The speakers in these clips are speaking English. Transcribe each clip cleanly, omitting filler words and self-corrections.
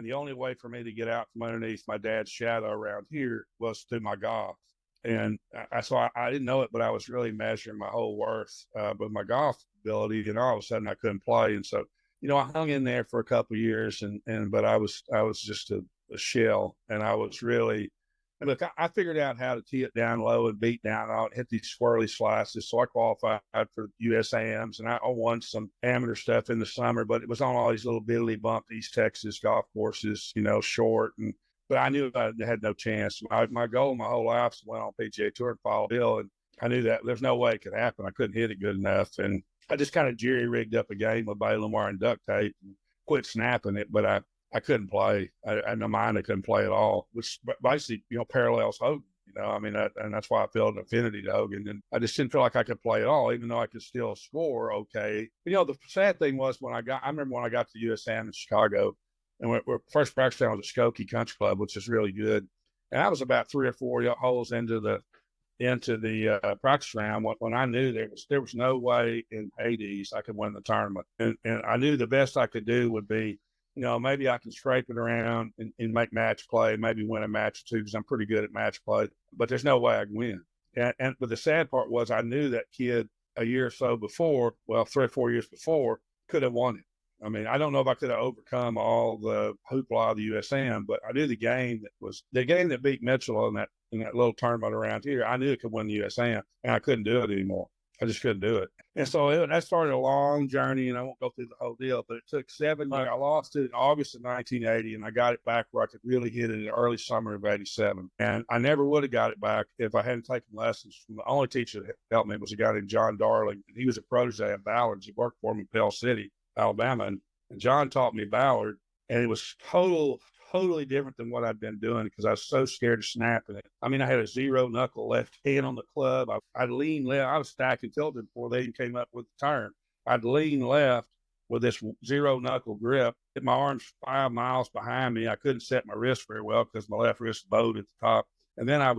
And the only way for me to get out from underneath my dad's shadow around here was through my golf. And I didn't know it, but I was really measuring my whole worth with my golf ability. And all of a sudden I couldn't play. And so, I hung in there for a couple of years but I was just a shell. And I was really, and look, I figured out how to tee it down low and beat down on it, hit these swirly slices. So I qualified for USAMs, and I won some amateur stuff in the summer, but it was on all these little biddly bump East Texas golf courses, short. But I knew I had no chance. My goal my whole life was to win on PGA Tour and follow Bill, and I knew that there's no way it could happen. I couldn't hit it good enough, and I just kind of jerry-rigged up a game with Bailey wire and duct tape and quit snapping it, but I couldn't play. In my mind, I couldn't play at all, which basically, parallels Hogan, and that's why I felt an affinity to Hogan. And I just didn't feel like I could play at all, even though I could still score okay. But, the sad thing was I remember when I got to USAM in Chicago, and we're first practice round was at Skokie Country Club, which is really good. And I was about 3 or 4 holes into the practice round when I knew there was no way in Hades I could win the tournament. And I knew the best I could do would be, maybe I can scrape it around and make match play, maybe win a match or two, because I'm pretty good at match play, but there's no way I can win. But the sad part was I knew that kid a year or so before, 3 or 4 years before, could have won it. I don't know if I could have overcome all the hoopla of the USM, but I knew the game that beat Mitchell in that little tournament around here. I knew it could win the USM, and I couldn't do it anymore. I just couldn't do it. And so that started a long journey, and I won't go through the whole deal, but it took 7 years. I lost it in August of 1980, and I got it back where I could really hit it in the early summer of 87. And I never would have got it back if I hadn't taken lessons from the only teacher that helped me was a guy named John Darley. And he was a protege at Ballard. He worked for me in Pell City, Alabama. And John taught me Ballard, and it was totally different than what I'd been doing because I was so scared of snapping it. I had a 0 knuckle left hand on the club. I'd lean left. I was stacking tilted before they even came up with the turn. I'd lean left with this 0 knuckle grip. My arms 5 miles behind me. I couldn't set my wrist very well because my left wrist bowed at the top. And then I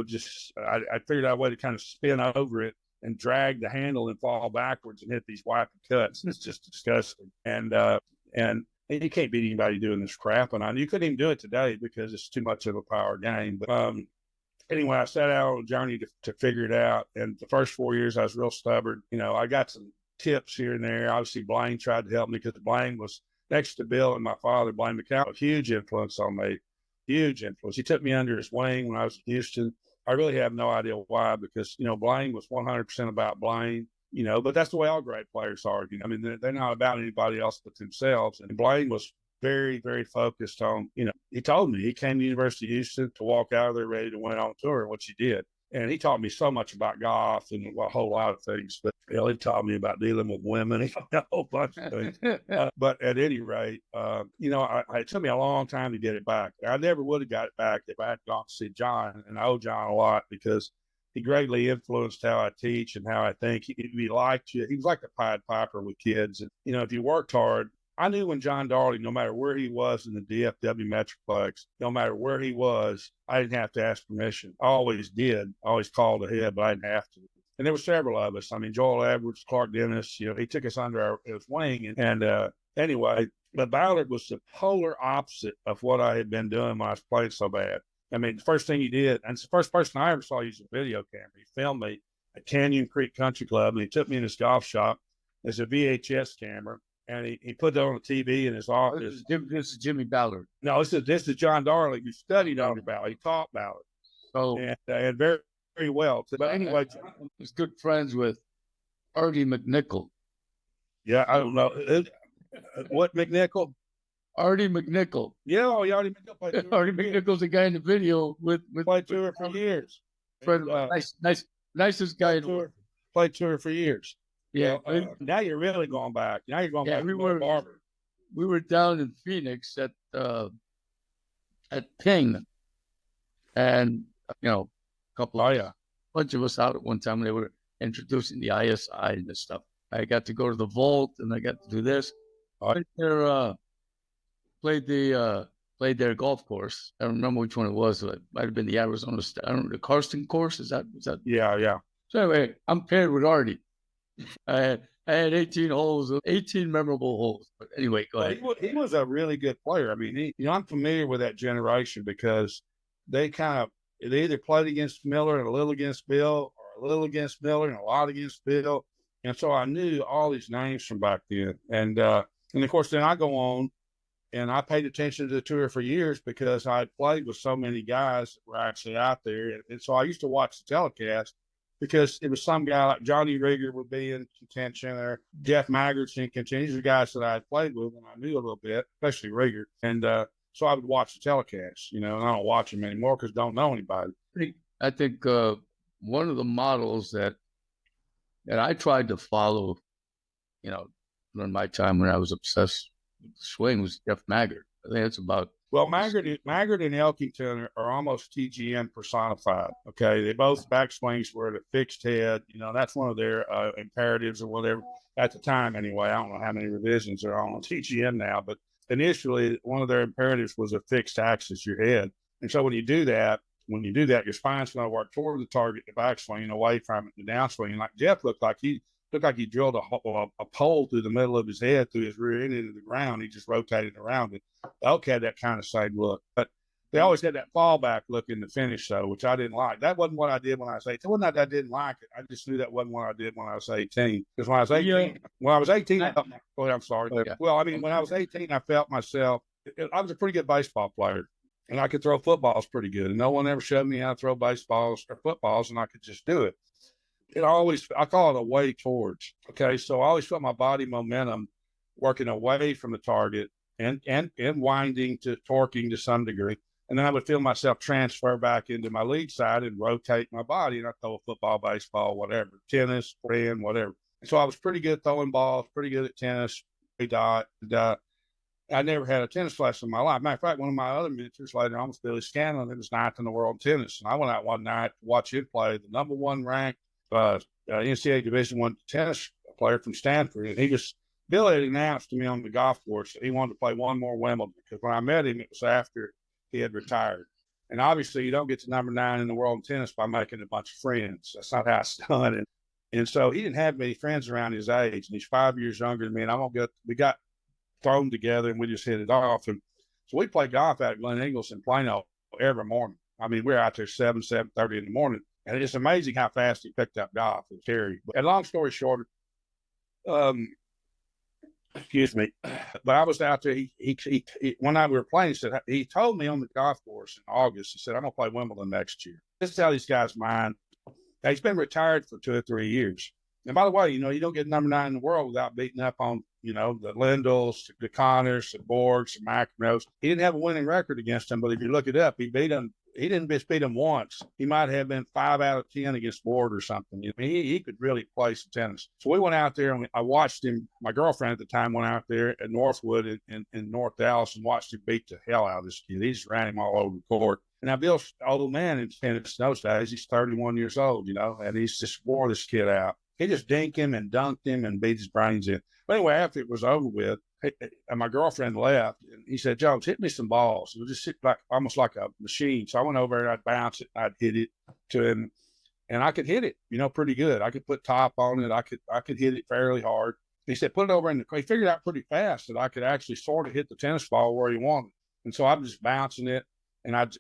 figured out a way to kind of spin over it and drag the handle and fall backwards and hit these wiping cuts. It's just disgusting. And you can't beat anybody doing this crap. And you couldn't even do it today because it's too much of a power game. But anyway, I set out on a journey to figure it out. And the first 4 years, I was real stubborn. I got some tips here and there. Obviously, Blaine tried to help me because Blaine was next to Bill and my father, Blaine McCall, a huge influence on me. Huge influence. He took me under his wing when I was in Houston. I really have no idea why because, Blaine was 100% about Blaine. But that's the way all great players are. They're not about anybody else but themselves. And Blaine was very, very focused on, he told me he came to the University of Houston to walk out of there ready to win on tour, which he did. And he taught me so much about golf and a whole lot of things. But he taught me about dealing with women. He taught me a whole bunch of things. But at any rate, it took me a long time to get it back. I never would have got it back if I had gone to see John. And I owe John a lot because he greatly influenced how I teach and how I think. He liked you. He was like a Pied Piper with kids. And, if you worked hard, I knew when John Darley, no matter where he was in the DFW Metroplex, no matter where he was, I didn't have to ask permission. I always did. I always called ahead, but I didn't have to. And there were several of us. Joel Edwards, Clark Dennis, he took us under his wing. Anyway, but Ballard was the polar opposite of what I had been doing when I was playing so bad. The first thing he did, and it's the first person I ever saw use a video camera. He filmed me at Canyon Creek Country Club, and he took me in his golf shop. There's a VHS camera, and he put it on the TV in his office. This is Jimmy Ballard. No, this is John Darley, who studied under Ballard. He taught Ballard. So, and very, very well. But anyway, I was good friends with Artie McNichol. Yeah, I don't know. What McNichol? Artie McNichol. Yeah, Artie McNichol played tour. Artie McNichol's the guy in the video with played tour for years. Nicest guy. Played tour for years. Yeah. Now you're really going back. Now you're going back. We were down in Phoenix at Ping, and a bunch of us out at one time. They were introducing the ISI and this stuff. I got to go to the vault, and I got to do this. Played their golf course. I don't remember which one it was. It might have been the Arizona State. I don't know, the Karsten course. Is that? Yeah. So anyway, I'm paired with Artie. I had 18 holes, 18 memorable holes. But anyway, go ahead. He was a really good player. I mean, I'm familiar with that generation because they either played against Miller and a little against Bill, or a little against Miller and a lot against Bill. And so I knew all these names from back then. And of course, then I go on and I paid attention to the tour for years because I had played with so many guys that were actually out there. And so I used to watch the telecast because it was some guy like Johnny Rigger would be in contention, or Jeff Maggart's in contention. These are guys that I had played with and I knew a little bit, especially Rigger. And so I would watch the telecast, and I don't watch them anymore because I don't know anybody. I think one of the models that I tried to follow, during my time when I was obsessed with the swing, was Jeff Maggart. I think that's about. Well, Maggart and Elkington are almost TGM personified. Okay, they both backswings were at a fixed head. That's one of their imperatives or whatever at the time. Anyway, I don't know how many revisions are on TGM now, but initially one of their imperatives was a fixed axis, your head. And so when you do that, your spine's going to work toward the target, the backswing, away from it, the downswing. Like Jeff looked like he drilled a pole through the middle of his head, through his rear end into the ground. He just rotated around it. Elk had that kind of same look, but they always had that fallback look in the finish, though, which I didn't like. That wasn't what I did when I was 18. It wasn't that I didn't like it. I just knew that wasn't what I did when I was 18. Because when I was 18, I'm sorry. Yeah. Well, I mean, when I was 18, I felt myself, I was a pretty good baseball player, and I could throw footballs pretty good. And no one ever showed me how to throw baseballs or footballs, and I could just do it. I call it a way towards. Okay, so I always felt my body momentum working away from the target and winding to torquing to some degree. And then I would feel myself transfer back into my lead side and rotate my body. And I throw a football, baseball, whatever, tennis, spraying, whatever. And so I was pretty good at throwing balls, pretty good at tennis. I never had a tennis lesson in my life. Matter of fact, one of my other mentors later on was Billy Scanlon. He was ninth in the world in tennis. And I went out one night to watch him play the number one ranked NCAA Division I tennis player from Stanford. And Billy had announced to me on the golf course that he wanted to play one more Wimbledon, because when I met him, it was after he had retired. And obviously, you don't get to number 9 in the world in tennis by making a bunch of friends. That's not how it's done. And so he didn't have many friends around his age, and he's 5 years younger than me. And we got thrown together, and we just hit it off. And so we played golf out at Glen Eagles in Plano every morning. I mean, we're out there 7:30 in the morning. And it's amazing how fast he picked up golf. It's scary. And long story short, excuse me, but I was out there. He one night we were playing. He told me on the golf course in August. He said, "I'm gonna play Wimbledon next year." This is how these guys mind. Now, he's been retired for 2 or 3 years. And by the way, you don't get number 9 in the world without beating up on the Lindels, the Connors, the Borgs, the McEnroes. He didn't have a winning record against them, but if you look it up, he beat them. He didn't just beat him once. He might have been 5 out of 10 against Ward or something. He could really play some tennis. So we went out there and I watched him. My girlfriend at the time went out there at Northwood in North Dallas and watched him beat the hell out of this kid. He just ran him all over the court. And now Bill's an old man in tennis those days. He's 31 years old, and he's just wore this kid out. He just dinked him and dunked him and beat his brains in. But anyway, after it was over with, and my girlfriend left, and he said, "Jones, hit me some balls." It was just almost like a machine. So I went over and I'd bounce it, and I'd hit it to him, and I could hit it, pretty good. I could put top on it. I could hit it fairly hard. He said, "Put it over in the." He figured out pretty fast that I could actually sort of hit the tennis ball where he wanted. And so I'm just bouncing it, and I'd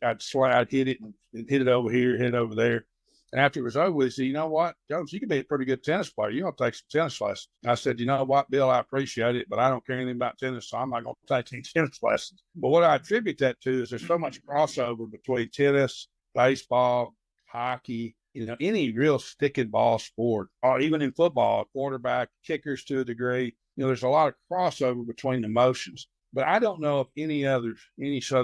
hit it and hit it over here, hit it over there. And after it was over with, he said, "You know what, Jones, you can be a pretty good tennis player. You're going to take some tennis lessons." And I said, "You know what, Bill, I appreciate it, but I don't care anything about tennis, so I'm not going to take any tennis lessons." But what I attribute that to is there's so much crossover between tennis, baseball, hockey, any real stick and ball sport, or even in football, quarterback, kickers to a degree. There's a lot of crossover between the motions. But I don't know of any other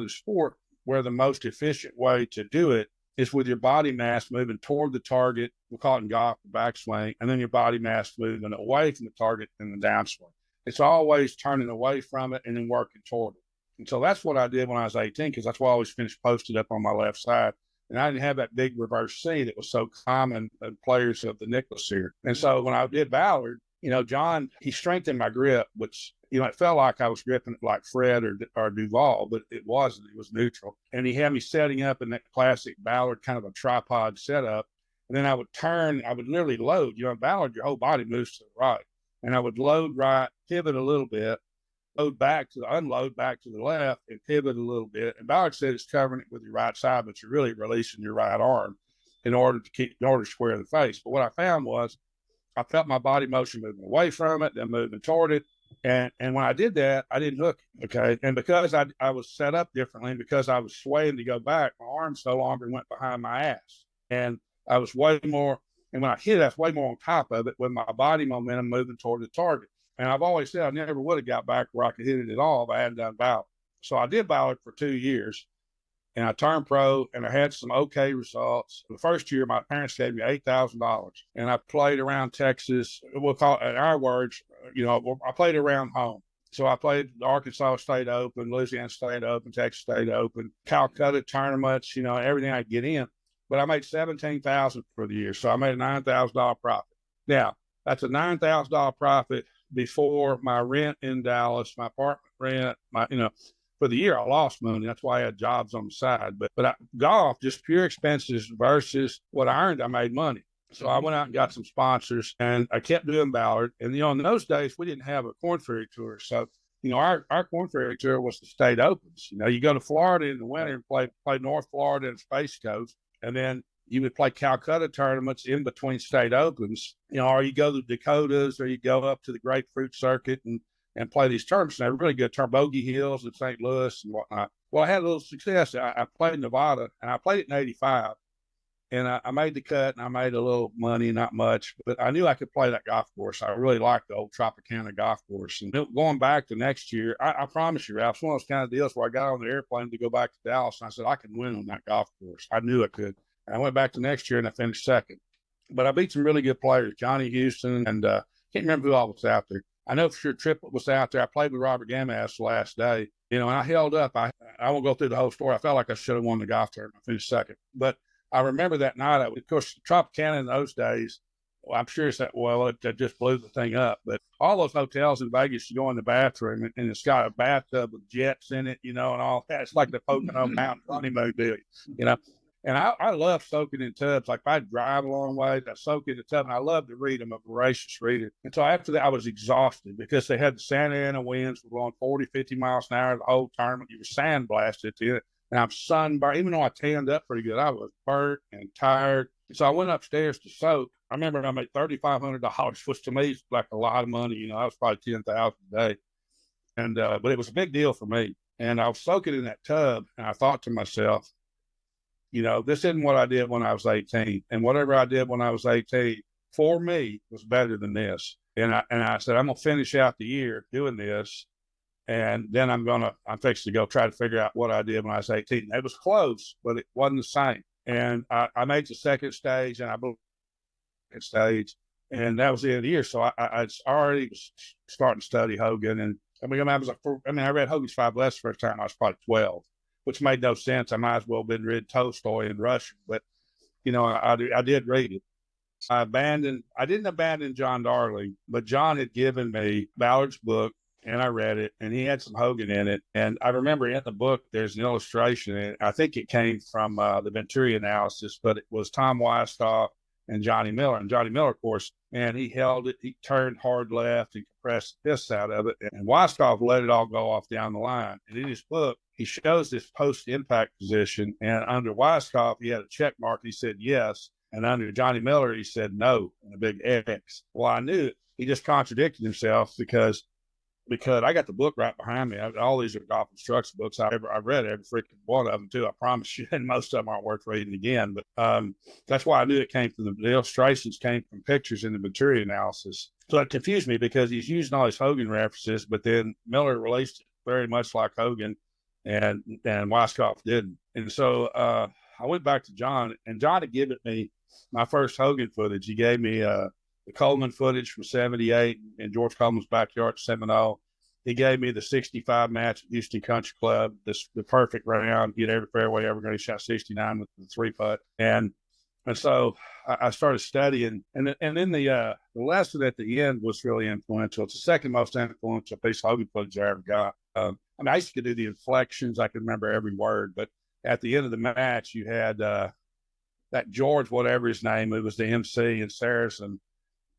sport where the most efficient way to do it is with your body mass moving toward the target. We'll call it in golf the backswing, and then your body mass moving away from the target in the downswing. It's always turning away from it and then working toward it. And so that's what I did when I was 18, because that's why I always finished posted up on my left side. And I didn't have that big reverse C that was so common in players of the Nicklaus here. And so when I did Ballard, John, he strengthened my grip, which, it felt like I was gripping it like Fred or Duval, but it wasn't. It was neutral. And he had me setting up in that classic Ballard kind of a tripod setup. And then I would turn, I would literally load. Ballard, your whole body moves to the right. and I would load right, pivot a little bit, load back to the unload back to the left, and pivot a little bit. And Ballard said it's covering it with your right side, but you're really releasing your right arm in order to square the face. But what I found was I felt my body motion moving away from it, then moving toward it. And when I did that, I didn't hook it. Okay. And because I was set up differently, and because I was swaying to go back, my arms no longer went behind my ass. And I was way more, and when I hit it, I was way more on top of it with my body momentum moving toward the target. And I've always said I never would have got back where I could hit it at all if I hadn't done Ballard. So I did Ballard for 2 years. And I turned pro, and I had some okay results. The first year, my parents gave me $8,000, and I played around Texas. We'll call it, in our words, I played around home. So I played the Arkansas State Open, Louisiana State Open, Texas State Open, Calcutta tournaments, everything I could get in. But I made $17,000 for the year, so I made a $9,000 profit. Now, that's a $9,000 profit before my rent in Dallas, my apartment rent, for the year, I lost money. That's why I had jobs on the side. But golf, just pure expenses versus what I earned, I made money. So I went out and got some sponsors, and I kept doing Ballard. And, in those days, we didn't have a Corn Ferry Tour. So, our Corn Ferry Tour was the state opens. You go to Florida in the winter and play North Florida and Space Coast. And then you would play Calcutta tournaments in between state opens, or you go to the Dakotas, or you go up to the Grapefruit Circuit and play these tournaments. And they were really good. Bogey Hills in St. Louis and whatnot. Well, I had a little success. I played in Nevada, and I played it in 85. And I made the cut, and I made a little money, not much. But I knew I could play that golf course. I really liked the old Tropicana golf course. And going back to next year, I promise you, Ralph, it's one of those kind of deals where I got on the airplane to go back to Dallas, and I said, I can win on that golf course. I knew I could. And I went back to next year, and I finished second. But I beat some really good players, Johnny Houston, and can't remember who all was out there. I know for sure Triplett was out there. I played with Robert Gamas the last day, and I held up. I won't go through the whole story. I felt like I should have won the golf tournament. I finished second. But I remember that night, of course, Tropicana in those days, I'm sure it just blew the thing up. But all those hotels in Vegas, you go in the bathroom, and it's got a bathtub with jets in it, and all that. It's like the Pocono Mountain honeymoon deal, And I love soaking in tubs. Like if I drive a long way, I soak in the tub, and I love to read. I'm a voracious reader. And so after that, I was exhausted because they had the Santa Ana winds were blowing 40, 50 miles an hour the whole tournament. You were sandblasted to it. And I'm sunburned. Even though I tanned up pretty good, I was burnt and tired. So I went upstairs to soak. I remember I made $3,500, which to me is like a lot of money. I was probably $10,000 a day. And but it was a big deal for me. And I was soaking in that tub, and I thought to myself, this isn't what I did when I was 18. And whatever I did when I was 18, for me, was better than this. And I said, I'm going to finish out the year doing this. And then I'm fixing to go try to figure out what I did when I was 18. It was close, but it wasn't the same. And I made the second stage, and I blew the second stage. And that was the end of the year. So I already was starting to study Hogan. And I read Hogan's 5 Lessons the first time I was probably 12. Which made no sense. I might as well have been read Tolstoy in Russian, but I did read it. I didn't abandon John Darley, but John had given me Ballard's book, and I read it, and he had some Hogan in it. And I remember in the book, there's an illustration, and I think it came from the Venturi analysis, but it was Tom Weistoff and Johnny Miller. And Johnny Miller, of course, and he held it, he turned hard left and compressed the piss out of it. And Weistoff let it all go off down the line. And in his book, he shows this post-impact position. And under Weistoff, he had a check mark. He said yes. And under Johnny Miller, he said no, and a big X. Well, I knew it. He just contradicted himself because I got the book right behind me. All these are golf instruction books. I've read every freaking one of them too. I promise you. And most of them aren't worth reading again. But that's why I knew it came from the illustrations came from pictures in the Venturi analysis. So it confused me because he's using all his Hogan references, but then Miller released it very much like Hogan, and Weiskopf didn't. And so I went back to John, and John had given me my first Hogan footage. He gave me the Coleman footage from 78 in George Coleman's backyard at Seminole. He gave me the 65 match at Houston Country Club, the perfect round, hit every fairway ever going. He shot 69 with the 3-putt. And so I started studying. And then the lesson at the end was really influential. It's the second most influential piece of Hogan footage I ever got. I used to do the inflections. I could remember every word. But at the end of the match, you had that George, whatever his name, it was the MC in Saracen.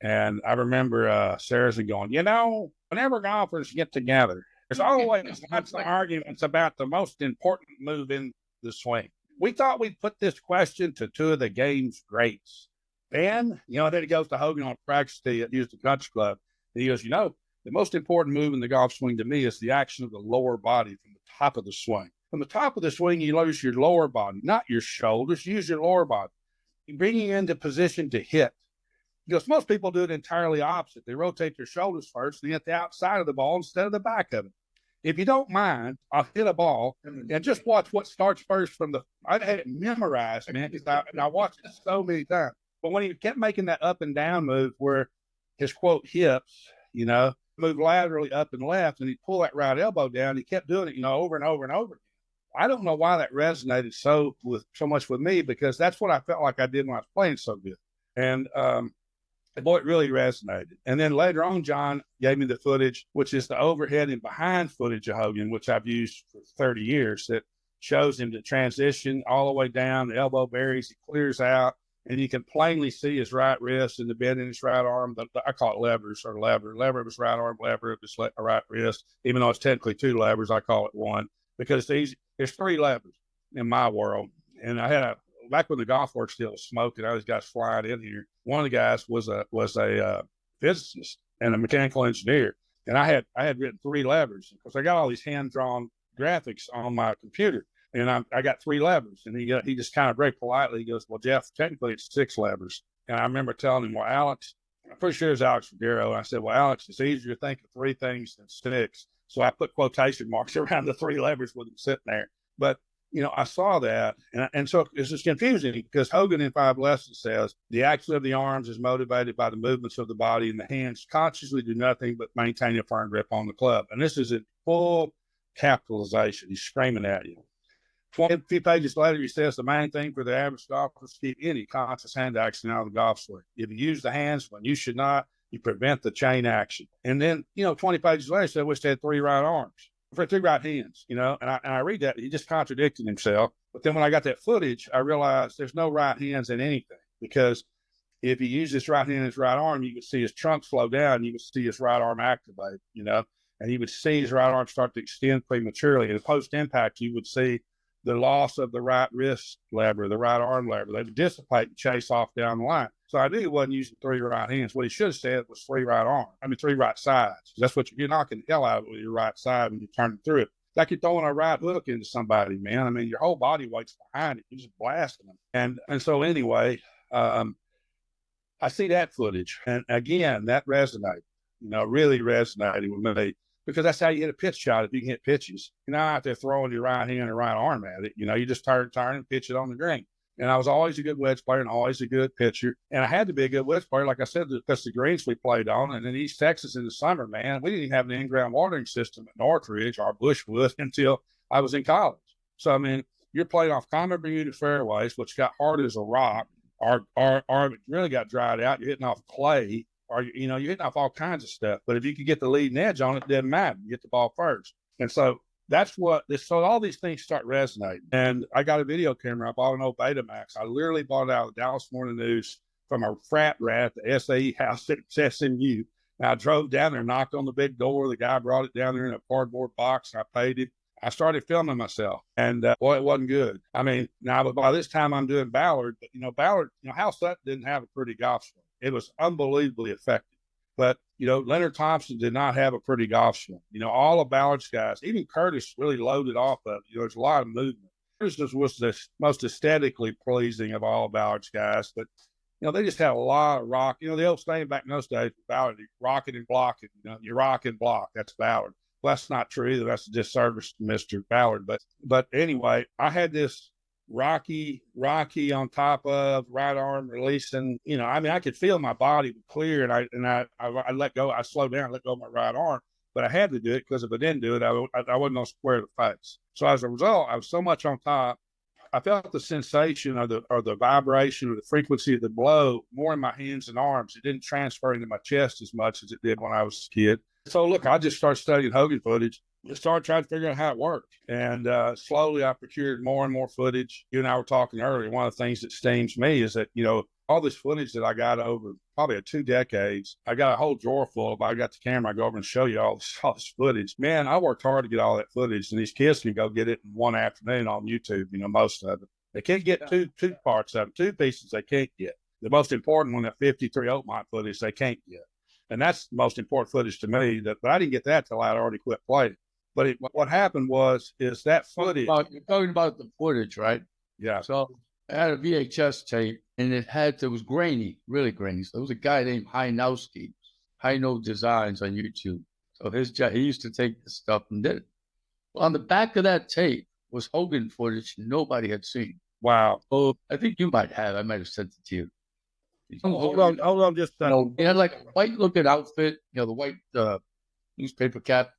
And I remember Saracen going, whenever golfers get together, there's always lots of arguments about the most important move in the swing. We thought we'd put this question to two of the game's greats. And, then he goes to Hogan on practice tee at Houston Country Club. And he goes, the most important move in the golf swing to me is the action of the lower body from the top of the swing. From the top of the swing, you use your lower body, not your shoulders. Use your lower body. You bring you into position to hit. Because most people do it entirely opposite. They rotate their shoulders first, then hit the outside of the ball instead of the back of it. If you don't mind, I'll hit a ball and just watch what starts first from I had it memorized, man, because I watched it so many times. But when he kept making that up and down move where his quote hips, move laterally up and left, and he'd pull that right elbow down, he kept doing it, over and over and over. I don't know why that resonated so much with me, because that's what I felt like I did when I was playing so good. And boy, it really resonated. And then later on, John gave me the footage, which is the overhead and behind footage of Hogan, which I've used for 30 years, that shows him to transition all the way down, the elbow buries, he clears out, and you can plainly see his right wrist and the bend in his right arm. I call it levers or lever. Lever of his right arm, lever of his right wrist. Even though it's technically two levers, I call it one, because there's three levers in my world. And I had back when the golf works still was smoking, all these guys flying in here. One of the guys was a physicist and a mechanical engineer. And I had written three levers because I got all these hand-drawn graphics on my computer. And I got three levers. And he just kind of very politely, he goes, well, Geoff, technically it's six levers. And I remember telling him, well, Alex, I'm pretty sure it's Alex Figueroa. And I said, well, Alex, it's easier to think of three things than six. So I put quotation marks around the three levers with him sitting there. But, I saw that. And so it's just confusing because Hogan in 5 Lessons says the action of the arms is motivated by the movements of the body, and the hands consciously do nothing but maintain a firm grip on the club. And this is in full capitalization. He's screaming at you. 20 few pages later, he says the main thing for the average golfer is to keep any conscious hand action out of the golf swing. If you use the hands when you should not, you prevent the chain action. And then, 20 pages later, he said, I wish they had three right arms. For three right hands, and I read that, he just contradicted himself. But then when I got that footage, I realized there's no right hands in anything, because if he used his right hand and his right arm, you could see his trunk slow down, you would see his right arm activate, and you would see his right arm start to extend prematurely. And post-impact, you would see the loss of the right wrist lever, the right arm lever. They would dissipate and chase off down the line. So I knew he wasn't using three right hands. What he should have said was three right sides. That's what you're knocking the hell out of it with your right side when you turn it through it. Like you're throwing a right hook into somebody, man. I mean, your whole body weight's behind it. You're just blasting them. And so anyway, I see that footage. And again, that resonated, really resonated with me. Because that's how you hit a pitch shot if you can hit pitches. You're not out there throwing your right hand and right arm at it. You just turn and pitch it on the green. And I was always a good wedge player and always a good pitcher. And I had to be a good wedge player, like I said, because the greens we played on. And in East Texas in the summer, man, we didn't even have an in-ground watering system at Northridge or Bushwood until I was in college. So, I mean, you're playing off common Bermuda fairways, which got hard as a rock, or it really got dried out. You're hitting off clay. Or, you're hitting off all kinds of stuff. But if you could get the leading edge on it, it doesn't matter. You get the ball first. And so so all these things start resonating. And I got a video camera. I bought an old Betamax. I literally bought it out of the Dallas Morning News from a frat rat at the SAE house at SMU. And I drove down there, knocked on the big door. The guy brought it down there in a cardboard box. I paid him. I started filming myself. And, boy, it wasn't good. I mean, now by this time I'm doing Ballard. But, Ballard, Hal Sutton didn't have a pretty golf swing. It was unbelievably effective. But, Leonard Thompson did not have a pretty golf swing. All of Ballard's guys, even Curtis really loaded off of it. There's a lot of movement. Curtis was the most aesthetically pleasing of all of Ballard's guys. But, they just had a lot of rock. The old saying back in those days, Ballard, rocking and blocking. You rock and block. That's Ballard. Well, that's not true either. That's a disservice to Mr. Ballard. But anyway, I had this rocky on top of right arm releasing, I could feel my body clear, and I let go. I slowed down, let go of my right arm, but I had to do it because if I didn't do it, I wasn't going to square the face. So as a result, I was so much on top. I felt the sensation or the vibration or the frequency of the blow more in my hands and arms. It didn't transfer into my chest as much as it did when I was a kid. So look, I just started studying Hogan footage. I started trying to figure out how it worked. And slowly I procured more and more footage. You and I were talking earlier. One of the things that stings me is that, all this footage that I got over probably 2 decades, I got a whole drawer full of. I got the camera. I go over and show you all this footage. Man, I worked hard to get all that footage, and these kids can go get it in one afternoon on YouTube, most of it. They can't get two parts of it, 2 pieces they can't get. The most important one, that 53 Oakmont footage, they can't get. And that's the most important footage to me. But I didn't get that till I'd already quit playing. But what happened is that footage. You're talking about the footage, right? Yeah. So I had a VHS tape, and it was grainy, really grainy. So there was a guy named Heinowski, Heino Designs on YouTube. So he used to take this stuff and did it. Well, on the back of that tape was Hogan footage nobody had seen. Wow. Oh, I think you might have. I might have sent it to you. Hold on, just he had like a white-looking outfit, the white newspaper cap.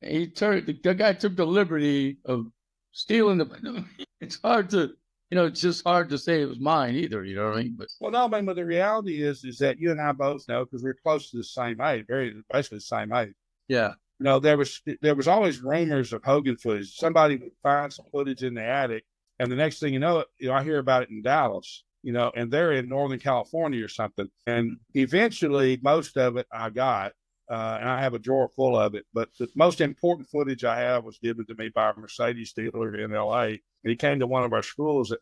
And the guy took the liberty of stealing the. It's hard to, it's just hard to say it was mine either. You know what I mean? But the reality is that you and I both know, because we're close to the same age, basically the same age. Yeah. There was always rumors of Hogan footage. Somebody would find some footage in the attic, and the next thing you know, I hear about it in Dallas. And they're in Northern California or something. And eventually, most of it I got. And I have a drawer full of it. But the most important footage I have was given to me by a Mercedes dealer in L.A. He came to one of our schools at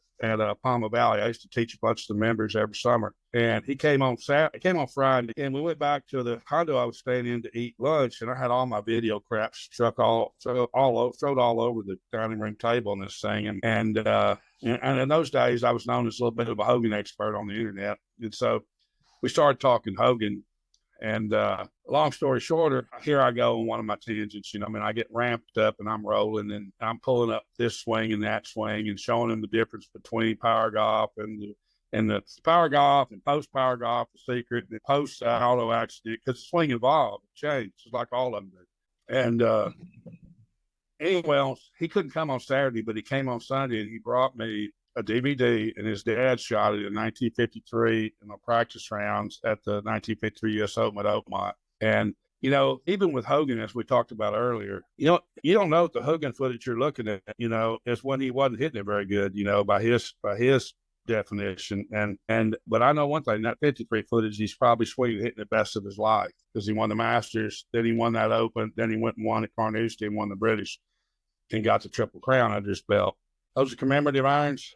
Palma Valley. I used to teach a bunch of the members every summer. And he came on Friday, and we went back to the condo I was staying in to eat lunch. And I had all my video crap thrown all over the dining room table and this thing. And in those days, I was known as a little bit of a Hogan expert on the internet. And so we started talking Hogan. And long story shorter, here I go on one of my tangents. I get ramped up and I'm rolling and I'm pulling up this swing and that swing and showing them the difference between power golf and the power golf and post power golf, the secret, and the post auto accident, because the swing evolved, it changed, just like all of them do. And anyway, he couldn't come on Saturday, but he came on Sunday and he brought me a DVD, and his dad shot it in 1953 in the practice rounds at the 1953 U.S. Open at Oakmont. And, even with Hogan, as we talked about earlier, you don't know if the Hogan footage you're looking at, is when he wasn't hitting it very good, by his definition. But I know one thing, that 53 footage, he's probably hitting the best of his life, because he won the Masters, then he won that Open, then he went and won at Carnoustie and won the British and got the Triple Crown under his belt. Those are commemorative irons.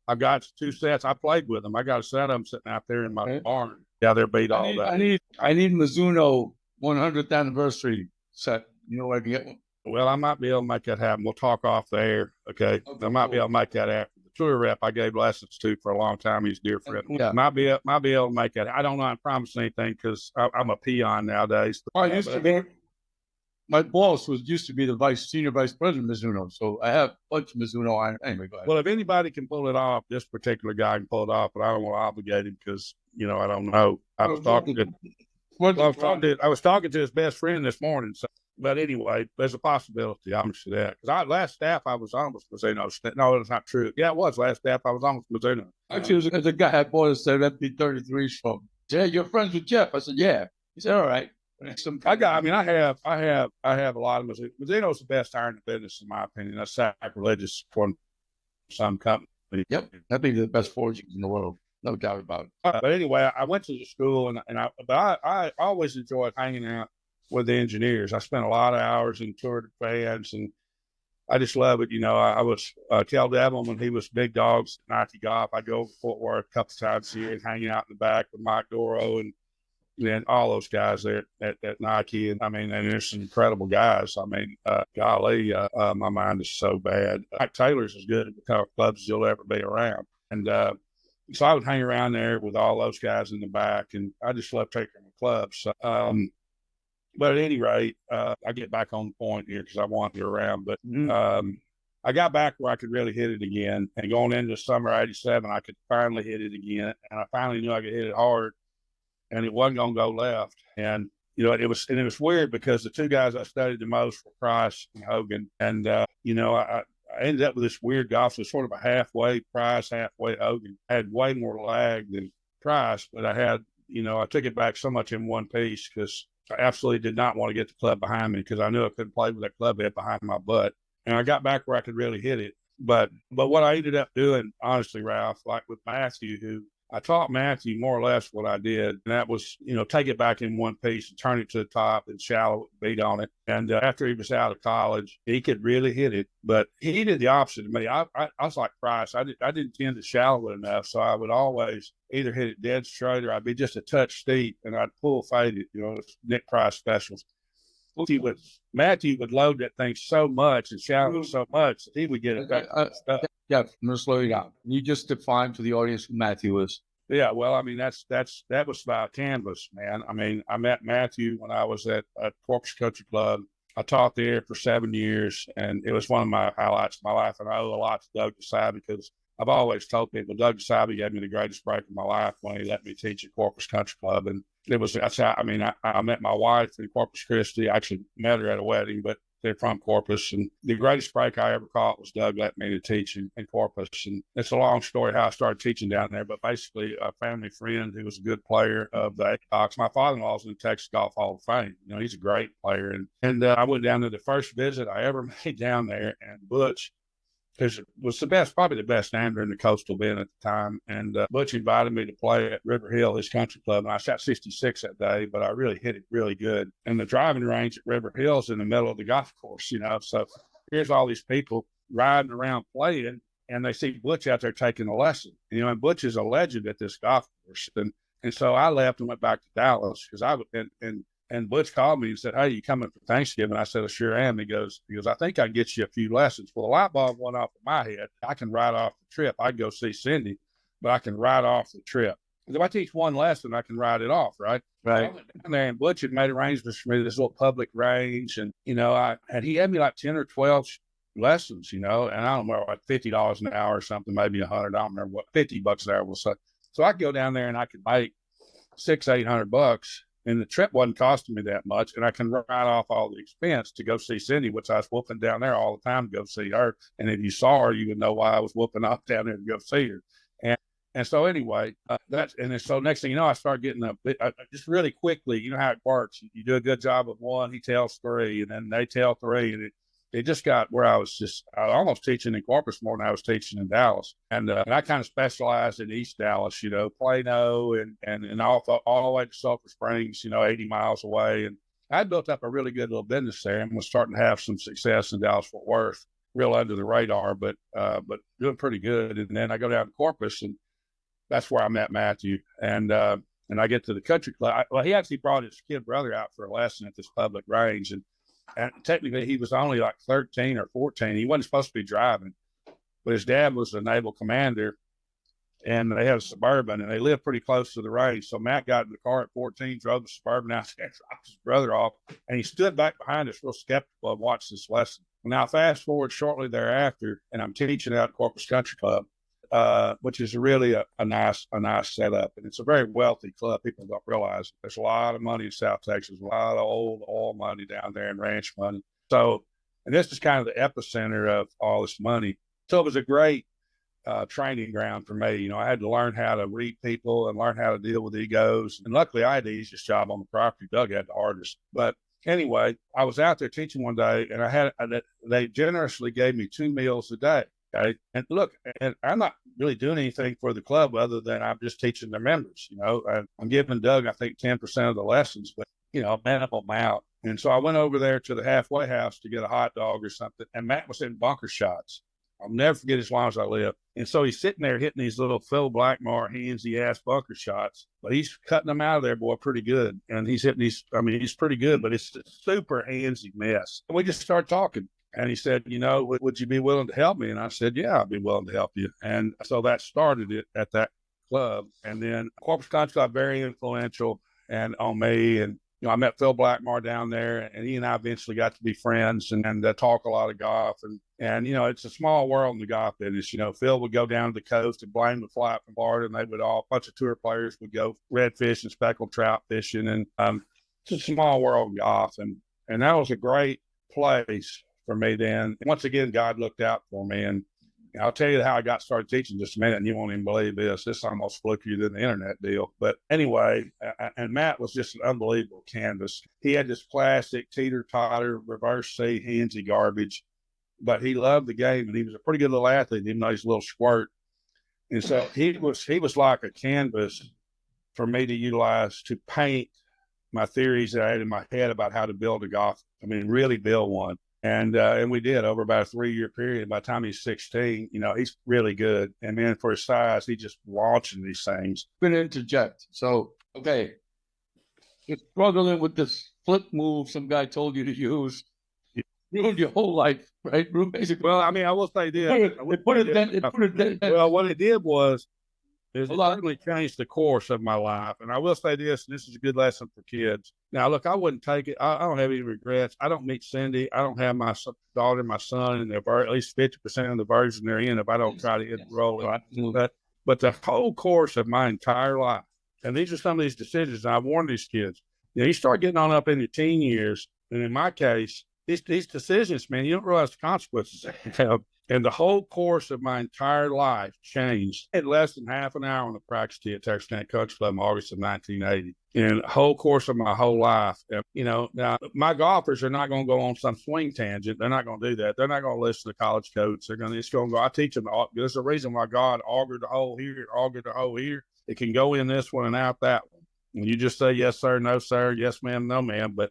I've got 2 sets. I played with them. I got a set of them sitting out there in my barn. Yeah, they're beat all day. I need Mizuno 100th anniversary set. Where I can get one? Well, I might be able to make that happen. We'll talk off the air, okay? I might be able to make that after. The tour rep I gave lessons to for a long time. He's a dear friend. Yeah. Might be able to make that. I don't know. I promise anything, because I'm a peon nowadays. My boss used to be the senior vice president of Mizuno, so I have a bunch of Mizuno iron. Anyway, go ahead. Well, if anybody can pull it off, this particular guy can pull it off, but I don't want to obligate him, because I don't know. I was talking to his best friend this morning. So, but anyway, there's a possibility. I'm sure that, because last staff I was on was Mizuno. No, it's not true. Yeah, it was last staff I was on was Mizuno. Actually, there's a guy I bought a set of MP33s from. He said, "You're friends with Geoff?" I said, "Yeah." He said, "All right." I have a lot of Mizuno. Mizuno's the best iron in the business, in my opinion. That's sacrilegious for some company. Yep, I think they're the best forgings in the world, no doubt about it. But anyway, I went to the school, I always enjoyed hanging out with the engineers. I spent a lot of hours and toured fans, and I just love it. I was Kel Devlin when he was Big Dogs at Nike Golf. I'd go over to Fort Worth a couple times a year and hang out in the back with Mike Doro and all those guys there at Nike. And and there's some incredible guys. Golly, my mind is so bad. Mike Taylor's as good at the golf clubs as you'll ever be around. And so I would hang around there with all those guys in the back, and I just love taking the clubs. So, but at any rate, I get back on the point here because I want you around. But I got back where I could really hit it again. And going into summer '87, I could finally hit it again. And I finally knew I could hit it hard, and it wasn't going to go left. And it was weird, because the 2 guys I studied the most were Price and Hogan. And I ended up with this weird golf. So sort of a halfway Price, halfway Hogan. I had way more lag than Price, but I had I took it back so much in one piece, because I absolutely did not want to get the club behind me because I knew I couldn't play with that club head behind my butt. And I got back where I could really hit it. But what I ended up doing, honestly, Ralph, like with Matthew, who I taught Matthew more or less what I did, and that was, take it back in one piece and turn it to the top and shallow beat on it. And after he was out of college, he could really hit it, but he did the opposite of me. I was like Price. I didn't tend to shallow it enough, so I would always either hit it dead straight or I'd be just a touch steep, and I'd pull fade it. It's Nick Price specials. Matthew would load that thing so much and shallow so much that he would get it back. Yeah, I'm going to slow you down. You just defined to the audience who Matthew is. Yeah, well, I mean, that was by canvas, man. I mean, I met Matthew when I was at Corpus Country Club. I taught there for 7 years, and it was one of my highlights of my life. And I owe a lot to Doug Desai because I've always told people Doug Desai gave me the greatest break of my life when he let me teach at Corpus Country Club. And I met my wife in Corpus Christi. I actually met her at a wedding, but they're from Corpus. And the greatest break I ever caught was Doug let me to teach in Corpus. And it's a long story how I started teaching down there, but basically a family friend who was a good player of the Acox. My father-in-law's in the Texas Golf Hall of Fame. He's a great player. And I went down to the first visit I ever made down there, and Butch, because it was probably the best angler in the coastal bend at the time. And Butch invited me to play at River Hill, his country club. And I shot 66 that day, but I really hit it really good. And the driving range at River Hill is in the middle of the golf course, So here's all these people riding around playing, and they see Butch out there taking a lesson. And Butch is a legend at this golf course. And so I left and went back to Dallas because and Butch called me and said, "Hey, you coming for Thanksgiving?" I said, "I sure am." He goes, "I think I can get you a few lessons." Well, the light bulb went off in my head. I can ride off the trip. I can go see Cindy, but I can ride off the trip. If I teach one lesson, I can ride it off, right? Right. I went down there, and Butch had made arrangements for me to this little public range. And, he had me like 10 or 12 lessons, and I don't know, like $50 an hour or something, maybe 100. I don't remember what, $50 an hour was. So I could go down there and I could make $600-800. And the trip wasn't costing me that much, and I can write off all the expense to go see Cindy, which I was whooping down there all the time to go see her. And if you saw her, you would know why I was whooping off down there to go see her. And so anyway, so next thing you know, I start getting just really quickly. You know how it works. You do a good job of one, he tells three, and then they tell three, and it just got where I was almost teaching in Corpus more than I was teaching in Dallas. And I kind of specialized in East Dallas, Plano and all the way to Sulphur Springs, 80 miles away. And I built up a really good little business there and was starting to have some success in Dallas-Fort Worth, real under the radar, but doing pretty good. And then I go down to Corpus, and that's where I met Matthew. And I get to the country club. He actually brought his kid brother out for a lesson at this public range. And technically, he was only like 13 or 14. He wasn't supposed to be driving, but his dad was a naval commander, and they had a Suburban, and they lived pretty close to the range. So Matt got in the car at 14, drove the Suburban out there, dropped his brother off, and he stood back behind us real skeptical and watched this lesson. Now, fast forward shortly thereafter, and I'm teaching out at Corpus Country Club, which is really a nice setup. And it's a very wealthy club. People don't realize it. There's a lot of money in South Texas, a lot of old oil money down there and ranch money. So, and this is kind of the epicenter of all this money. So it was a great training ground for me. I had to learn how to read people and learn how to deal with egos. And luckily I had the easiest job on the property. Doug had the hardest. But anyway, I was out there teaching one day, and they generously gave me 2 meals a day. Okay. And look, and I'm not really doing anything for the club other than I'm just teaching their members. I'm giving Doug, I think, 10% of the lessons, but, minimal amount. And so I went over there to the halfway house to get a hot dog or something. And Matt was hitting bunker shots. I'll never forget as long as I live. And so he's sitting there hitting these little Phil Blackmore handsy ass bunker shots, but he's cutting them out of there, boy, pretty good. And he's hitting he's pretty good, but it's a super handsy mess. And we just started talking. And he said, would you be willing to help me? And I said, yeah, I'd be willing to help you. And so that started it at that club. And then Corpus Country got very influential and on me. And, I met Phil Blackmore down there, and he and I eventually got to be friends and talk a lot of golf. And it's a small world in the golf business. Phil would go down to the coast, and Blaine would fly up from Ballard, and a bunch of tour players would go redfish and speckled trout fishing. And it's a small world in golf. And that was a great place for me then. Once again, God looked out for me. And I'll tell you how I got started teaching just a minute, and you won't even believe this. This is almost flukier than the internet deal. But anyway, and Matt was just an unbelievable canvas. He had this plastic teeter-totter, reverse C, handsy garbage, but he loved the game, and he was a pretty good little athlete, even though he's a little squirt. And so he was like a canvas for me to utilize to paint my theories that I had in my head about how to build a golf. I mean, really build one. And we did over about a 3-year period. By the time he's 16, he's really good. And then for his size, he's just launching these things. I'm going to interject. So, okay, you're struggling with this flip move some guy told you to use. You ruined your whole life, right? Basically. Well, I mean, I will say this. Well, what it did was, it certainly changed the course of my life. And I will say this, and this is a good lesson for kids. Now, look, I wouldn't take it. I don't have any regrets. I don't meet Cindy. I don't have my daughter and my son in at least 50% of the version they're in if I don't try to enroll it. But the whole course of my entire life, and these are some of these decisions, and I've warned these kids, you start getting on up in your teen years, and in my case, these decisions, man, you don't realize the consequences they have. And the whole course of my entire life changed in less than half an hour on the practice tee at Texas State Country Club in August of 1980. And the whole course of my whole life, now my golfers are not going to go on some swing tangent. They're not going to do that. They're not going to listen to college coach. They're just going to go. I teach them. There's a reason why God augured the hole here, augured the hole here. It can go in this one and out that one. And you just say yes, sir, no, sir, yes, ma'am, no, ma'am. But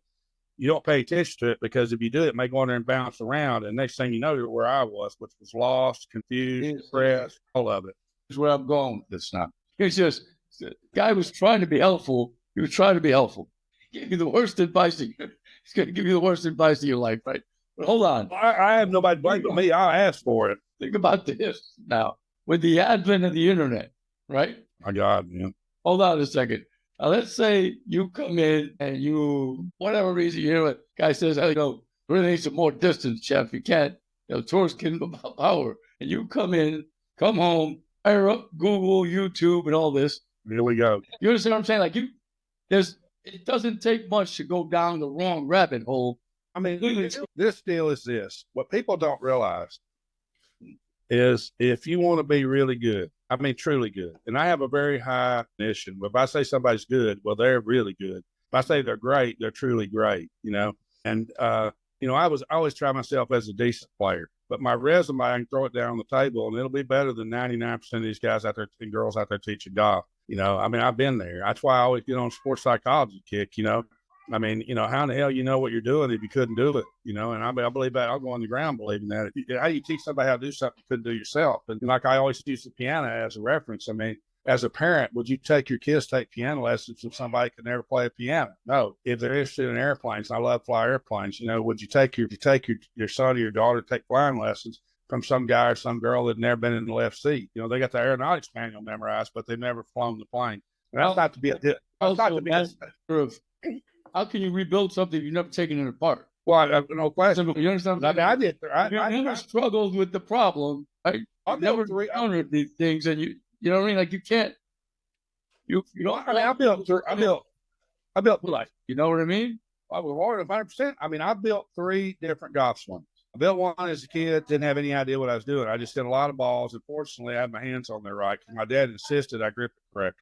you don't pay attention to it, because if you do, it may go in there and bounce around. And next thing you know, you're where I was, which was lost, confused, depressed, all of it. Here's where I'm going with this now. It's just, the guy was trying to be helpful. He was trying to be helpful. He gave you the worst advice. He's going to give you the worst advice of your life, right? But hold on. I have nobody to blame but me. I asked for it. Think about this now. With the advent of the internet, right? My God, man. Hold on a second. Now, let's say you come in and you, whatever reason, a guy says, hey, really need some more distance, Geoff. You can't, towards kingdom power. And you come home, fire up Google, YouTube, and all this. Here we go. You understand what I'm saying? Like, it doesn't take much to go down the wrong rabbit hole. I mean, this deal is this. What people don't realize is if you want to be really good, I mean, truly good. And I have a very high definition. If I say somebody's good, well, they're really good. If I say they're great, they're truly great, And, I always try myself as a decent player. But my resume, I can throw it down on the table, and it'll be better than 99% of these guys out there and girls out there teaching golf. I mean, I've been there. That's why I always get on sports psychology kick, I mean, how in the hell what you're doing if you couldn't do it, and I believe that. I'll go on the ground believing that. How do you teach somebody how to do something you couldn't do yourself? And like I always use the piano as a reference. I mean, as a parent, would you take your kids take piano lessons if somebody could never play a piano? No. If they're interested in airplanes, I love fly airplanes. Would you take your son or your daughter to take flying lessons from some guy or some girl that had never been in the left seat? They got the aeronautics manual memorized, but they've never flown the plane. And that's not to be how can you rebuild something if you've never taken it apart? Well, no question. You understand? I mean, I did. I never struggled with the problem. Right? I never encountered these things, and you know what I mean? Like, you can't. I built life. You know what I mean? I was 100%. I mean, I built 3 different golf swings. I built one as a kid, didn't have any idea what I was doing. I just did a lot of balls, and fortunately, I had my hands on there right. My dad insisted I grip it correct.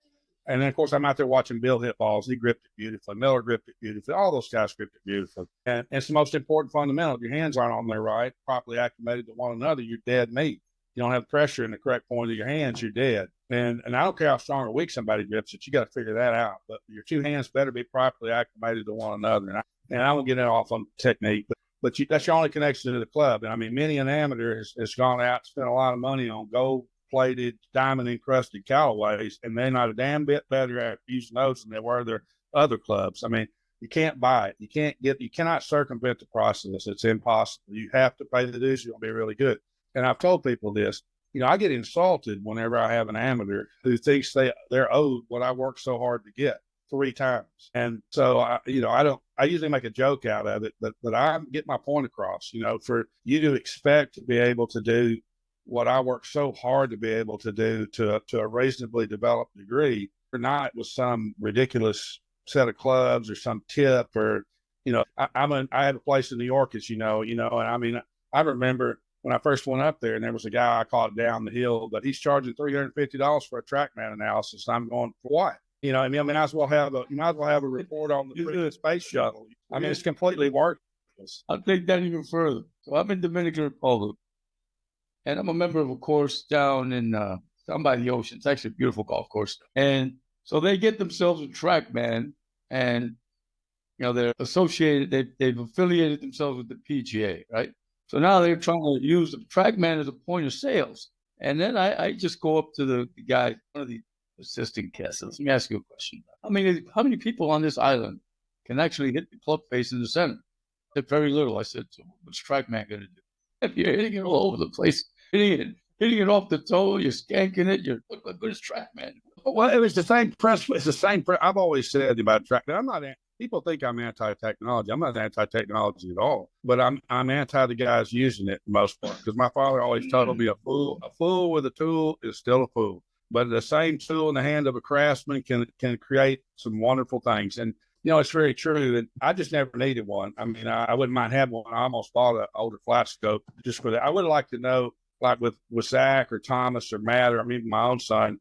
And then, of course, I'm out there watching Bill hit balls. He gripped it beautifully. Miller gripped it beautifully. All those guys gripped it beautifully. And it's the most important fundamental. If your hands aren't on there right, properly acclimated to one another, you're dead meat. You don't have pressure in the correct point of your hands, you're dead. And I don't care how strong or weak somebody grips it, you got to figure that out. But your 2 hands better be properly acclimated to one another. And I won't get it off on technique, but that's your only connection to the club. And I mean, many an amateur has gone out and spent a lot of money on gold-plated, diamond-encrusted Callaways, and they're not a damn bit better at using those than they were their other clubs. I mean, you can't buy it. You cannot circumvent the process. It's impossible. You have to pay the dues. You'll be really good. And I've told people this. I get insulted whenever I have an amateur who thinks they're owed what I worked so hard to get 3 times. And so, I usually make a joke out of it, but I get my point across, for you to expect to be able to do what I worked so hard to be able to do to a reasonably developed degree, or not with some ridiculous set of clubs or some tip or, I had a place in New York, as and I mean, I remember when I first went up there, and there was a guy I caught down the hill, but he's charging $350 for a TrackMan analysis. I'm going, for what? You know, I mean, you might as well have a report on the freaking space shuttle. I mean, it's completely worthless. I'll take that even further. So I'm in Dominican Republic, and I'm a member of a course down by the ocean. It's actually a beautiful golf course. And so they get themselves a TrackMan, and they're associated. They've affiliated themselves with the PGA, right? So now they're trying to use the TrackMan as a point of sales. And then I just go up to the guy, one of the assistant guests. Let me ask you a question. How many people on this island can actually hit the club face in the center? I said, very little. I said, so what's TrackMan going to do? If you're hitting it all over the place, hitting it off the toe, you're skanking it, look like good as TrackMan. Well, it was the same press. It's the same. I've always said about TrackMan. People think I'm anti-technology. I'm not anti-technology at all, but I'm anti the guys using it for the most part, because my father always told me a fool with a tool is still a fool. But the same tool in the hand of a craftsman can create some wonderful things. And, it's very true. And I just never needed one. I mean, I wouldn't mind having one. I almost bought an older flat scope just for that. I would like to know, like with Zach or Thomas or Matt, or even my own son,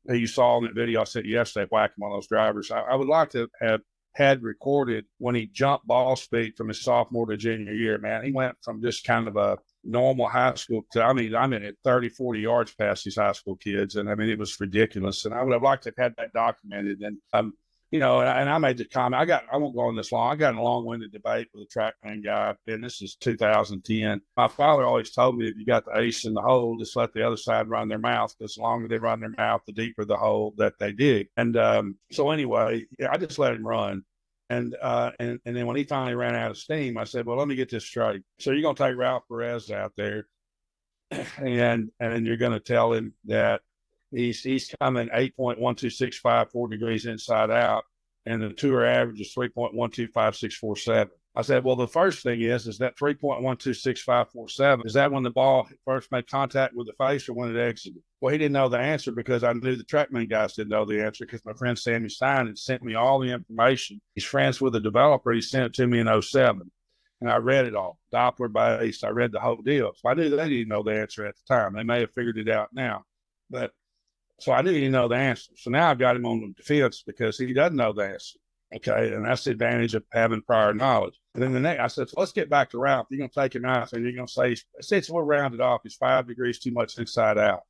who you saw in that video I sent you yesterday, whacking one of those drivers. I would like to have had recorded when he jumped ball speed from his sophomore to junior year, man. He went from just kind of a normal high school to, I'm at 30, 40 yards past these high school kids. And it was ridiculous. And I would have liked to have had that documented. And, and I made the comment, I won't go on this long. I got in a long-winded debate with a TrackMan guy, and this is 2010. My father always told me, if you got the ace in the hole, just let the other side run their mouth, because the longer they run their mouth, the deeper the hole that they dig. And so anyway, I just let him run. And then when he finally ran out of steam, I said, well, let me get this straight. So you're going to take Ralph Perez out there, and you're going to tell him that he's coming 8.12654 degrees inside out, and the tour average is 3.125647. I said, well, the first thing is that 3.126547, is that when the ball first made contact with the face or when it exited? Well, he didn't know the answer, because I knew the TrackMan guys didn't know the answer, because my friend Sammy Stein had sent me all the information. He's friends with the developer. He sent it to me in 2007, and I read it all. Doppler base, I read the whole deal. So I knew they didn't know the answer at the time. They may have figured it out now. So I knew he didn't know the answer. So now I've got him on the defense because he doesn't know the answer. Okay, and that's the advantage of having prior knowledge. And then the next, I said, so let's get back to Ralph. You're going to take him out, and you're going to say, since we're rounded off, he's 5 degrees too much inside out.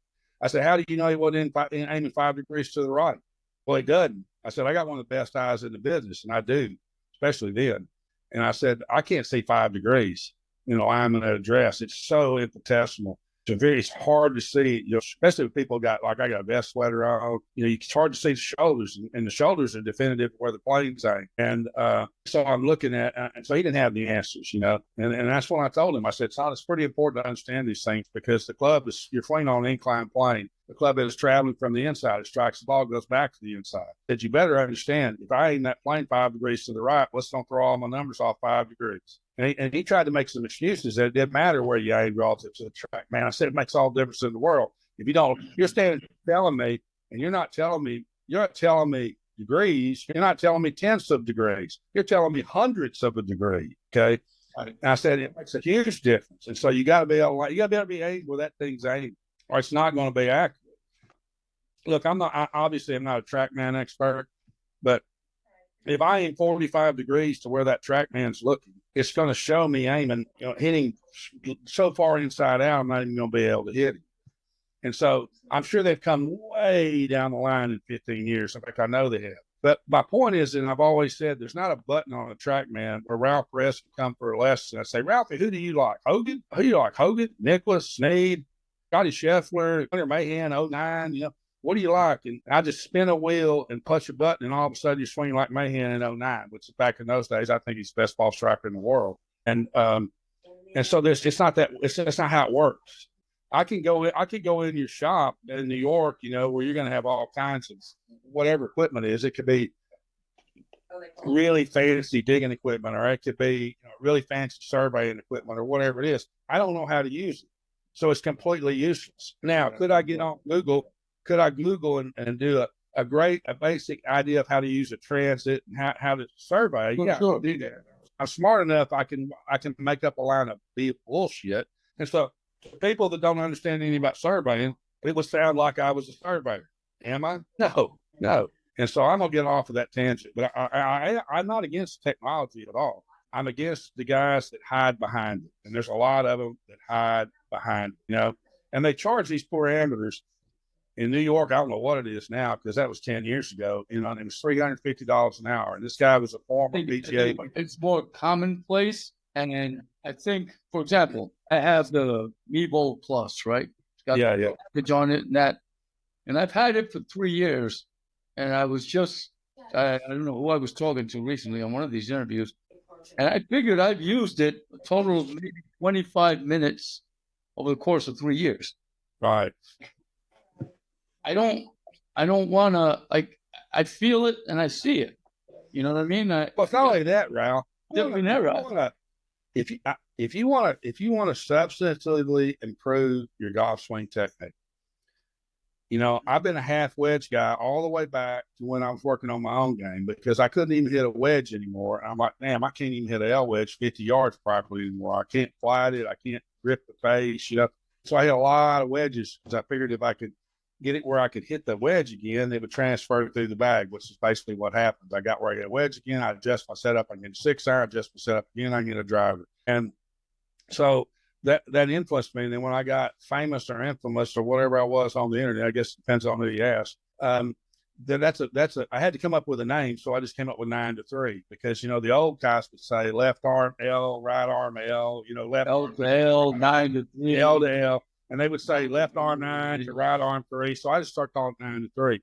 I said, how do you know he wasn't aiming 5 degrees to the right? Well, he doesn't. I said, I got one of the best eyes in the business, and I do, especially then. And I said, I can't see 5 degrees, lineman at address. It's so infinitesimal. It's hard to see, especially if people got, like I got a vest sweater on, it's hard to see the shoulders, and the shoulders are definitive where the plane's aimed. And so I'm looking at, and so he didn't have the answers, and that's when I told him, I said, son, it's pretty important to understand these things, because the club you're flying on an inclined plane. The club is traveling from the inside. It strikes the ball, goes back to the inside. I said, you better understand, if I aim that plane 5 degrees to the right, let's don't throw all my numbers off 5 degrees. And he tried to make some excuses that it didn't matter where you aimed relative to the track. Man, I said, it makes all the difference in the world. If you don't, you're standing telling me, and you're not telling me degrees. You're not telling me tenths of degrees. You're telling me hundredths of a degree. Okay. And I said, it makes a huge difference. And so you got to be able to be aimed where that thing's aimed, or it's not going to be accurate. Look, I'm not a TrackMan expert, but if I aim 45 degrees to where that TrackMan's looking, it's going to show me aiming, hitting so far inside out, I'm not even going to be able to hit it. And so I'm sure they've come way down the line in 15 years. In fact, I know they have. But my point is, and I've always said, there's not a button on a TrackMan where Ralph Perez can come for a lesson. I say, Ralphie, who do you like? Hogan? Who do you like? Hogan? Nicholas? Snead? Scotty Scheffler? Hunter Mahan? 09? What do you like? And I just spin a wheel and push a button, and all of a sudden you're swinging like Mahan in 09, which back in those days, I think he's the best ball striker in the world. And so it's not how it works. I can go in your shop in New York, where you're going to have all kinds of whatever equipment is. It could be really fancy digging equipment, or it could be really fancy surveying equipment, or whatever it is. I don't know how to use it. So it's completely useless. Now, could I get on Google? Could I Google and do a basic idea of how to use a transit and how to survey? Yeah, sure. Do that. I'm smart enough. I can make up a line of bullshit. And so People that don't understand anything about surveying, it would sound like I was a surveyor. Am I? No, no. And so I'm gonna get off of that tangent, but I'm not against technology at all. I'm against the guys that hide behind it, and there's a lot of them that hide behind it, and they charge these poor amateurs in New York. I don't know what it is now because that was 10 years ago. And it was $350 an hour, and this guy was a former PGA. It's more commonplace, and I think, for example, I have the Mevo Plus, right? It's got the package on it, and I've had it for 3 years. And I was just, I don't know who I was talking to recently on one of these interviews, and I figured I've used it a total of maybe 25 minutes over the course of 3 years. Right. I don't want to, like, I feel it and I see it. You know what I mean? Well, it's not only that, Ralph. If you want to substantively improve your golf swing technique, I've been a half wedge guy all the way back to when I was working on my own game because I couldn't even hit a wedge anymore. I'm like, damn, I can't even hit an L wedge 50 yards properly anymore. I can't flat it. I can't grip the face, So I hit a lot of wedges because I figured if I could get it where I could hit the wedge again, it would transfer through the bag, which is basically what happens. I got where I hit a wedge again. I adjust my setup. I get a 6-iron, adjust my setup again. I get a driver. And so that influenced me. And then when I got famous or infamous or whatever I was on the internet, I guess it depends on who you ask. Then I had to come up with a name. So I just came up with 9 to 3 because, the old guys would say left arm L, right arm L, left L to L, 9 to 3. L to L. And they would say left arm 9 to right arm 3. So I just started calling it 9 to 3.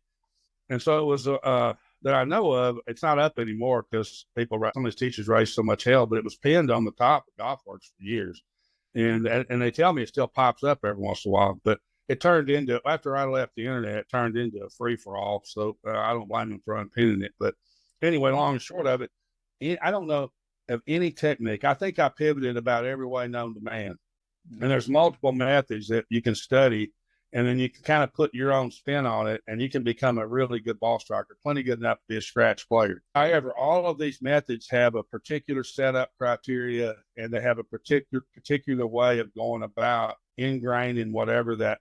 And so it was, that I know of, it's not up anymore because some of these teachers raised so much hell, but it was pinned on the top of GolfWorks for years. And they tell me it still pops up every once in a while, but it turned into, after I left the internet, it turned into a free for all. So I don't blame them for unpinning it. But anyway, long and short of it, I don't know of any technique. I think I pivoted about every way known to man. And there's multiple methods that you can study, and then you can kind of put your own spin on it, and you can become a really good ball striker, plenty good enough to be a scratch player. However, all of these methods have a particular setup criteria, and they have a particular way of going about ingrained in whatever that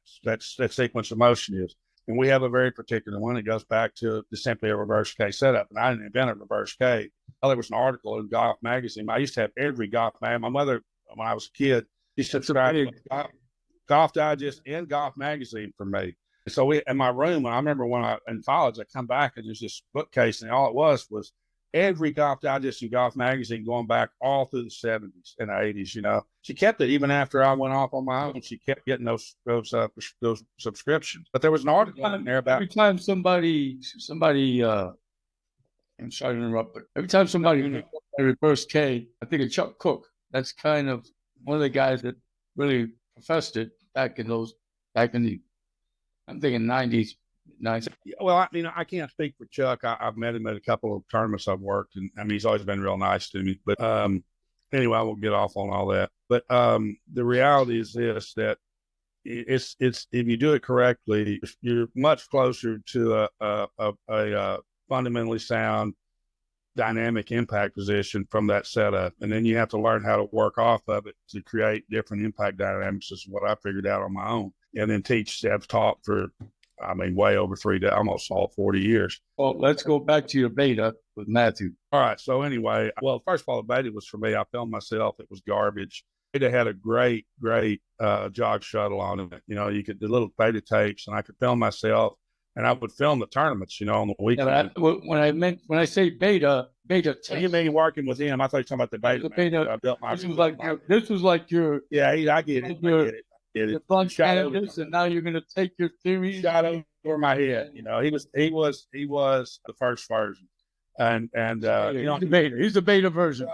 sequence of motion is. And we have a very particular one. It goes back to simply a reverse K setup. And I didn't invent a reverse K. Well, there was an article in Golf Magazine. I used to have every golf magazine. My mother, when I was a kid, she subscribed to Golf Digest and Golf Magazine for me. And so in my room, I remember when in college, I come back and there's this bookcase, and all it was every Golf Digest and Golf Magazine going back all through the 70s and 80s. She kept it even after I went off on my own. She kept getting those subscriptions. But there was an article in there about every time somebody. I'm sorry to interrupt, but every time somebody reverse K, I think of Chuck Cook. That's kind of one of the guys that really professed it back in the, I'm thinking 90s. Well, I can't speak for Chuck. I've met him at a couple of tournaments I've worked, and he's always been real nice to me. But anyway, I won't get off on all that. But the reality is this: that it's if you do it correctly, you're much closer to a fundamentally sound dynamic impact position from that setup. And then you have to learn how to work off of it to create different impact dynamics. This is what I figured out on my own. And then I've taught for, way over almost all 40 years. Well, let's go back to your beta with Matthew. All right. So anyway, first of all, the beta was for me. I filmed myself. It was garbage. Beta had a great jog shuttle on it. You could do little beta tapes, and I could film myself. And I would film the tournaments, on the weekend. Yeah, when I say beta. So you mean working with him? I thought you were talking about the beta. I built my. This was like your. Yeah, I get it. I get it. Bunch of this, and now you're going to take your theory shot over my head. He was the first version, and he's the beta. He's the beta version.